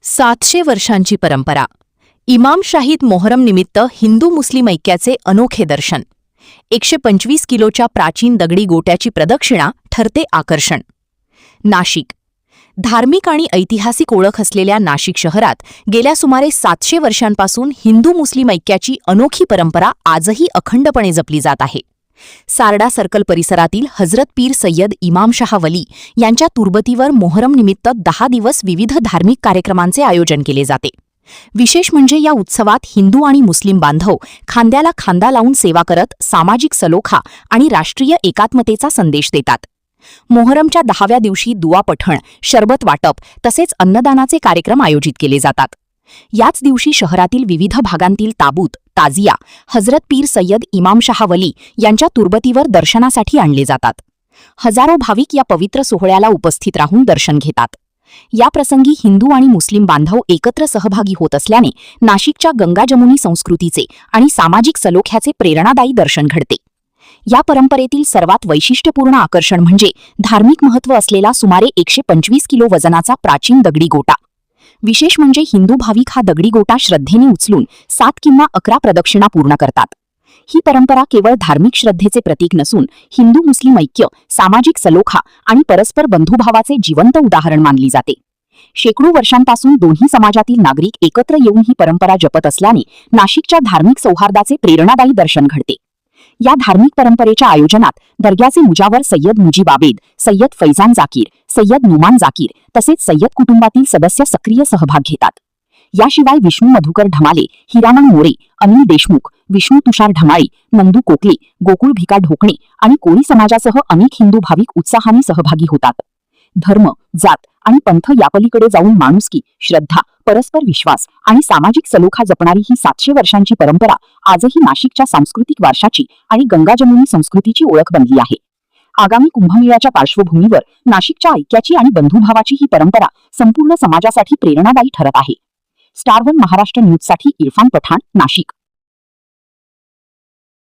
700 वर्षांची परंपरा. इमाम शाहीद मोहरम निमित्त हिंदू मुस्लिम ऐक्याचे अनोखे दर्शन. 125 किलोच्या प्राचीन दगडी गोट्याची प्रदक्षिणा ठरते आकर्षण. नाशिक. धार्मिक आणि ऐतिहासिक ओळख असलेल्या नाशिक शहरात गेल्या सुमारे 700 वर्षांपासून हिंदू मुस्लिम ऐक्याची अनोखी परंपरा आजही अखंडपणे जपली जात आहे. सारडा सर्कल परिसरातील हजरत पीर सय्यद इमाम शाह वली यांच्या तुर्बतीवर मोहरम निमित्त 10 दिवस विविध धार्मिक कार्यक्रमांचे आयोजन केले जाते. विशेष म्हणजे या उत्सवात हिंदू आणि मुस्लिम बांधव खांद्याला खांदा लावून सेवा करत सामाजिक सलोखा आणि राष्ट्रीय एकात्मतेचा संदेश देतात. मोहरमच्या 10व्या दिवशी दुआ पठण, शरबत वाटप तसेच अन्नदानाचे कार्यक्रम आयोजित केले जातात. याच दिवशी शहरातील विविध भागांतील ताबूत, ताजिया हजरत पीर सय्यद इमाम शाह वली यांच्या तुर्बतीवर दर्शनासाठी आणले जातात. हजारो भाविक या पवित्र सोहळ्याला उपस्थित राहून दर्शन घेतात. या प्रसंगी हिंदू आणि मुस्लिम बांधव एकत्र सहभागी होत असल्याने नाशिकच्या गंगा-जमुनी संस्कृतीचे आणि सामाजिक सलोख्याचे प्रेरणादायी दर्शन घडते. या परंपरेतील सर्वात वैशिष्ट्यपूर्ण आकर्षण म्हणजे धार्मिक महत्त्व असलेला सुमारे 125 किलो वजनाचा प्राचीन दगडी गोटा. विशेष म्हणजे हिंदू भाविक हा दगडी गोटा श्रद्धेने उचलून 7 किंवा 11 प्रदक्षिणा पूर्ण करतात. ही परंपरा केवळ धार्मिक श्रद्धेचे प्रतीक नसून हिंदू मुस्लिम ऐक्य, सामाजिक सलोखा आणि परस्पर बंधुभावाचे जिवंत उदाहरण मानली जाते. शेकडो वर्षांपासून दोन्ही समाजातील नागरिक एकत्र येऊन ही परंपरा जपत असल्याने नाशिकच्या धार्मिक सौहार्दाचे प्रेरणादायी दर्शन घडते. या धार्मिक परंपरेच्या आयोजनात दर्ग्याचे मुजावर सय्यद मुजीब आबेद, सय्यद फैजान जाकीर, सय्यद नुमान जाकीर तसेच सय्यद कुटुंबातील सदस्य सक्रिय सहभाग घेतात. याशिवाय विष्णू मधुकर ढमाले, हिरामण मोरे, अनिल देशमुख, विष्णू तुषार ढमाळे, नंदू कोकले, गोकुळ भिका ढोकणे आणि कोळी समाजासह अनेक हिंदू भाविक उत्साहाने सहभागी होतात. धर्म, जात आणि पंथ यापलीकडे जाऊन माणुसकी, श्रद्धा, परस्पर विश्वास आणि सामाजिक सलोखा जपणारी ही 700 वर्षांची परंपरा आजही नाशिकच्या सांस्कृतिक वारशाची आणि गंगा-जमुनी संस्कृतीची ओळख बनली आहे. आगामी कुंभमेळ्याच्या पार्श्वभूमीवर नाशिकच्या ऐक्याची आणि बंधुभावाची ही परंपरा संपूर्ण समाजासाठी प्रेरणादायी ठरत आहे. स्टार वन महाराष्ट्र न्यूजसाठी इरफान पठाण, नाशिक.